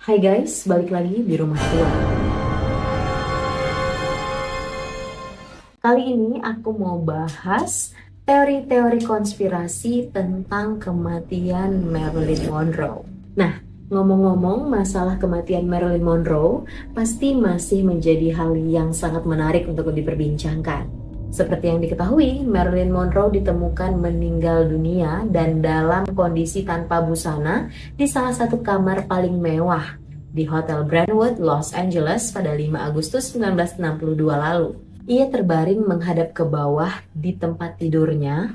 Hai guys, balik lagi di rumah tua. Kali ini aku mau bahas teori-teori konspirasi tentang kematian Marilyn Monroe. Nah, ngomong-ngomong masalah kematian Marilyn Monroe pasti masih menjadi hal yang sangat menarik untuk diperbincangkan. Seperti yang diketahui, Marilyn Monroe ditemukan meninggal dunia dan dalam kondisi tanpa busana di salah satu kamar paling mewah di Hotel Brentwood, Los Angeles pada 5 Agustus 1962 lalu. Ia terbaring menghadap ke bawah di tempat tidurnya,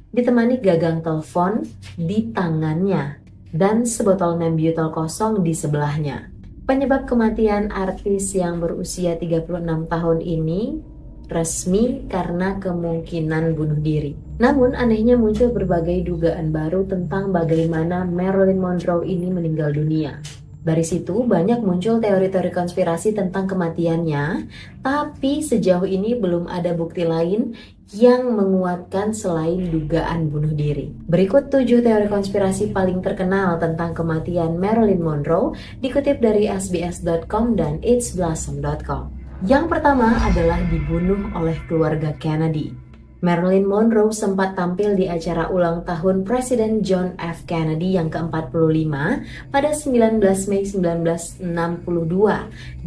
ditemani gagang telepon di tangannya dan sebotol Nembutal kosong di sebelahnya. Penyebab kematian artis yang berusia 36 tahun ini resmi karena kemungkinan bunuh diri. Namun anehnya muncul berbagai dugaan baru tentang bagaimana Marilyn Monroe ini meninggal dunia. Dari situ banyak muncul teori-teori konspirasi tentang kematiannya, tapi sejauh ini belum ada bukti lain yang menguatkan selain dugaan bunuh diri. Berikut 7 teori konspirasi paling terkenal tentang kematian Marilyn Monroe dikutip dari sbs.com dan itsblossom.com. Yang pertama adalah dibunuh oleh keluarga Kennedy. Marilyn Monroe sempat tampil di acara ulang tahun Presiden John F. Kennedy yang ke-45 pada 19 Mei 1962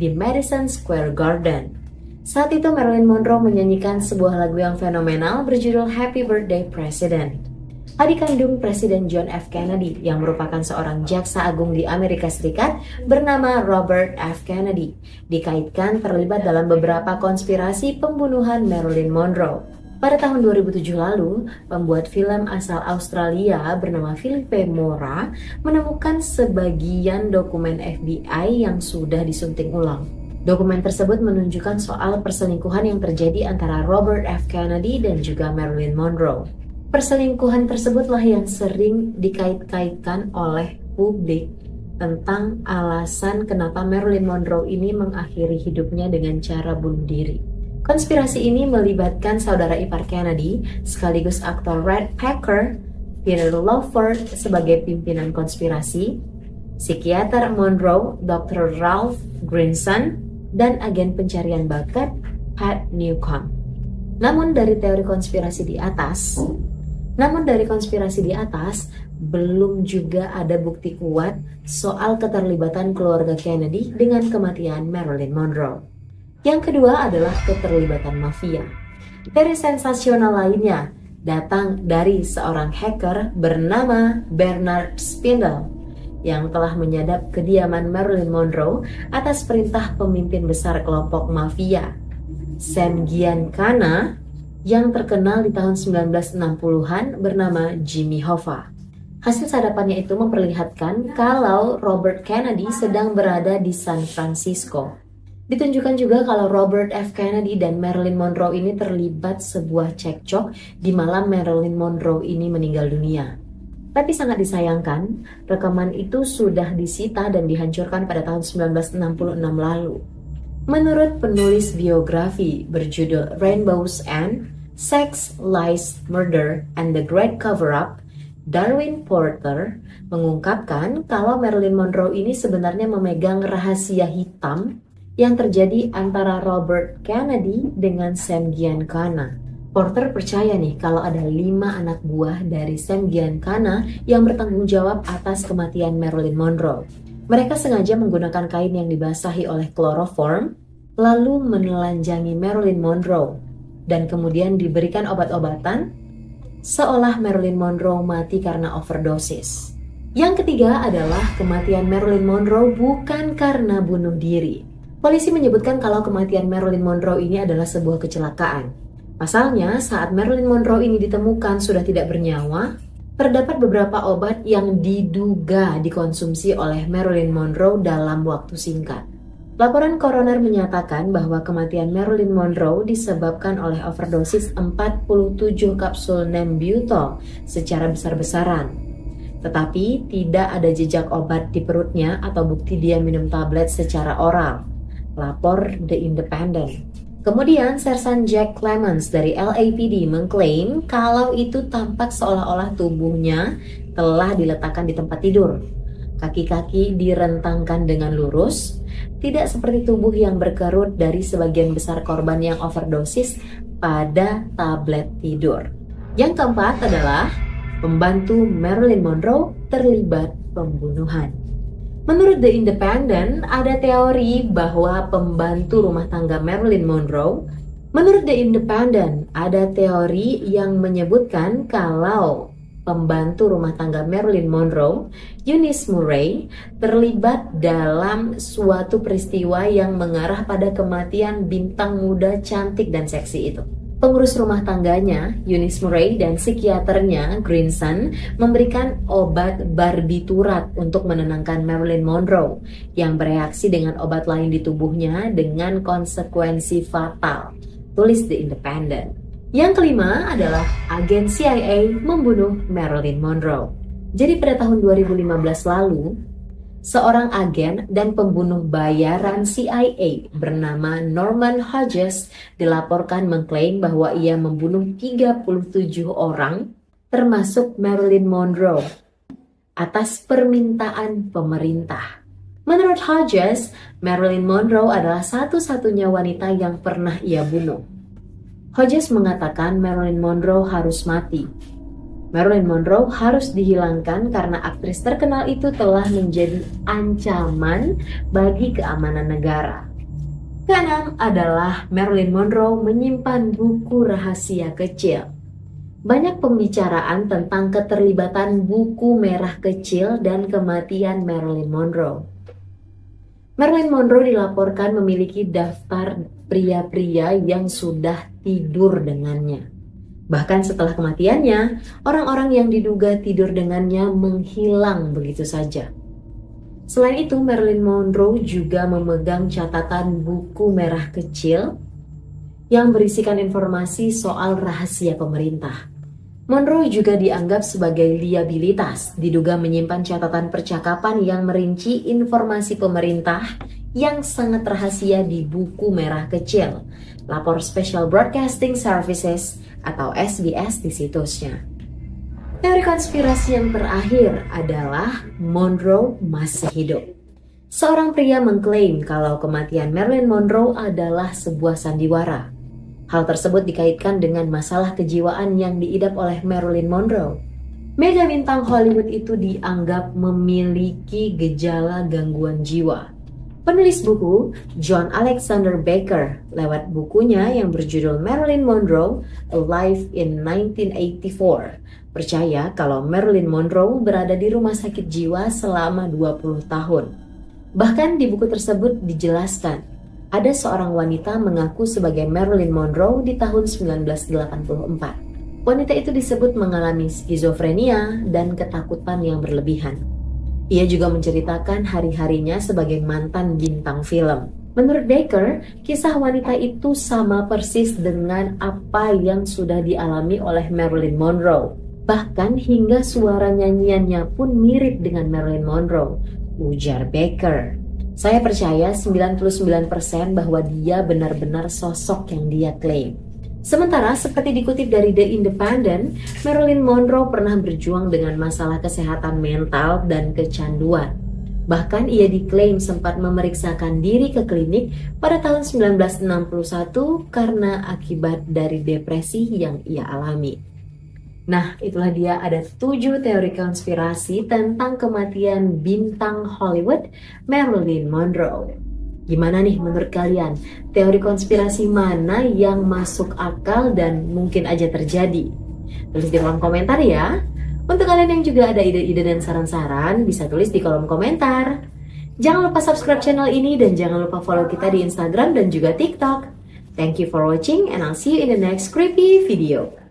di Madison Square Garden. Saat itu Marilyn Monroe menyanyikan sebuah lagu yang fenomenal berjudul Happy Birthday President. Adik kandung Presiden John F. Kennedy yang merupakan seorang jaksa agung di Amerika Serikat bernama Robert F. Kennedy dikaitkan terlibat dalam beberapa konspirasi pembunuhan Marilyn Monroe. Pada tahun 2007 lalu, pembuat film asal Australia bernama Philippe Mora menemukan sebagian dokumen FBI yang sudah disunting ulang. Dokumen tersebut menunjukkan soal perselingkuhan yang terjadi antara Robert F. Kennedy dan juga Marilyn Monroe. Perselingkuhan tersebutlah yang sering dikait-kaitkan oleh publik tentang alasan kenapa Marilyn Monroe ini mengakhiri hidupnya dengan cara bunuh diri. Konspirasi ini melibatkan saudara ipar Kennedy, sekaligus aktor Red Packer, Peter Lawford sebagai pimpinan konspirasi, psikiater Monroe, Dr. Ralph Greenson, dan agen pencarian bakat Pat Newcomb. Namun dari konspirasi di atas, belum juga ada bukti kuat soal keterlibatan keluarga Kennedy dengan kematian Marilyn Monroe. Yang kedua adalah keterlibatan mafia. Teori sensasional lainnya datang dari seorang hacker bernama Bernard Spindle yang telah menyadap kediaman Marilyn Monroe atas perintah pemimpin besar kelompok mafia, Sam Giancana, yang terkenal di tahun 1960-an bernama Jimmy Hoffa. Hasil sadapannya itu memperlihatkan kalau Robert Kennedy sedang berada di San Francisco. Ditunjukkan juga kalau Robert F. Kennedy dan Marilyn Monroe ini terlibat sebuah cekcok di malam Marilyn Monroe ini meninggal dunia. Tapi sangat disayangkan, rekaman itu sudah disita dan dihancurkan pada tahun 1966 lalu. Menurut penulis biografi berjudul Rainbow's End, Sex, Lies, Murder, and the Great Cover-Up, Darwin Porter mengungkapkan kalau Marilyn Monroe ini sebenarnya memegang rahasia hitam yang terjadi antara Robert Kennedy dengan Sam Giancana. Porter percaya nih kalau ada 5 anak buah dari Sam Giancana yang bertanggung jawab atas kematian Marilyn Monroe. Mereka sengaja menggunakan kain yang dibasahi oleh kloroform, lalu menelanjangi Marilyn Monroe, dan kemudian diberikan obat-obatan seolah Marilyn Monroe mati karena overdosis. Yang ketiga adalah kematian Marilyn Monroe bukan karena bunuh diri. Polisi menyebutkan kalau kematian Marilyn Monroe ini adalah sebuah kecelakaan. Pasalnya, saat Marilyn Monroe ini ditemukan sudah tidak bernyawa, terdapat beberapa obat yang diduga dikonsumsi oleh Marilyn Monroe dalam waktu singkat. Laporan koroner menyatakan bahwa kematian Marilyn Monroe disebabkan oleh overdosis 47 kapsul Nembutal secara besar-besaran. Tetapi tidak ada jejak obat di perutnya atau bukti dia minum tablet secara oral. Lapor The Independent. Kemudian Sersan Jack Clemens dari LAPD mengklaim kalau itu tampak seolah-olah tubuhnya telah diletakkan di tempat tidur. Kaki-kaki direntangkan dengan lurus, tidak seperti tubuh yang berkerut dari sebagian besar korban yang overdosis pada tablet tidur. Yang keempat adalah pembantu Marilyn Monroe terlibat pembunuhan. Menurut The Independent, ada teori bahwa pembantu rumah tangga Marilyn Monroe. Menurut The Independent, ada teori yang menyebutkan kalau pembantu rumah tangga Marilyn Monroe, Eunice Murray, terlibat dalam suatu peristiwa yang mengarah pada kematian bintang muda cantik dan seksi itu. Pengurus rumah tangganya, Eunice Murray, dan psikiaternya, Greenson, memberikan obat barbiturat untuk menenangkan Marilyn Monroe yang bereaksi dengan obat lain di tubuhnya dengan konsekuensi fatal. Tulis The Independent. Yang kelima adalah agen CIA membunuh Marilyn Monroe. Jadi pada tahun 2015 lalu, seorang agen dan pembunuh bayaran CIA bernama Norman Hodges dilaporkan mengklaim bahwa ia membunuh 37 orang, termasuk Marilyn Monroe, atas permintaan pemerintah. Menurut Hodges, Marilyn Monroe adalah satu-satunya wanita yang pernah ia bunuh. Hodges mengatakan Marilyn Monroe harus mati. Marilyn Monroe harus dihilangkan karena aktris terkenal itu telah menjadi ancaman bagi keamanan negara. Keenam adalah Marilyn Monroe menyimpan buku rahasia kecil. Banyak pembicaraan tentang keterlibatan buku merah kecil dan kematian Marilyn Monroe. Marilyn Monroe dilaporkan memiliki daftar pria-pria yang sudah tidur dengannya. Bahkan setelah kematiannya, orang-orang yang diduga tidur dengannya menghilang begitu saja. Selain itu, Marilyn Monroe juga memegang catatan buku merah kecil yang berisikan informasi soal rahasia pemerintah. Monroe juga dianggap sebagai liabilitas, diduga menyimpan catatan percakapan yang merinci informasi pemerintah yang sangat rahasia di buku merah kecil, lapor Special Broadcasting Services atau SBS di situsnya. Teori konspirasi yang terakhir adalah Monroe masih hidup. Seorang pria mengklaim kalau kematian Marilyn Monroe adalah sebuah sandiwara. Hal tersebut dikaitkan dengan masalah kejiwaan yang diidap oleh Marilyn Monroe. Mega bintang Hollywood itu dianggap memiliki gejala gangguan jiwa. Penulis buku, John Alexander Baker, lewat bukunya yang berjudul Marilyn Monroe, Alive in 1984, percaya kalau Marilyn Monroe berada di rumah sakit jiwa selama 20 tahun. Bahkan di buku tersebut dijelaskan, ada seorang wanita mengaku sebagai Marilyn Monroe di tahun 1984. Wanita itu disebut mengalami skizofrenia dan ketakutan yang berlebihan. Ia juga menceritakan hari-harinya sebagai mantan bintang film. Menurut Baker, kisah wanita itu sama persis dengan apa yang sudah dialami oleh Marilyn Monroe. Bahkan hingga suara nyanyiannya pun mirip dengan Marilyn Monroe, ujar Baker. Saya percaya 99% bahwa dia benar-benar sosok yang dia klaim. Sementara, seperti dikutip dari The Independent, Marilyn Monroe pernah berjuang dengan masalah kesehatan mental dan kecanduan. Bahkan ia diklaim sempat memeriksakan diri ke klinik pada tahun 1961 karena akibat dari depresi yang ia alami. Nah, itulah dia ada 7 teori konspirasi tentang kematian bintang Hollywood Marilyn Monroe. Gimana nih menurut kalian? Teori konspirasi mana yang masuk akal dan mungkin aja terjadi? Tulis di kolom komentar ya. Untuk kalian yang juga ada ide-ide dan saran-saran, bisa tulis di kolom komentar. Jangan lupa subscribe channel ini dan jangan lupa follow kita di Instagram dan juga TikTok. Thank you for watching and I'll see you in the next creepy video.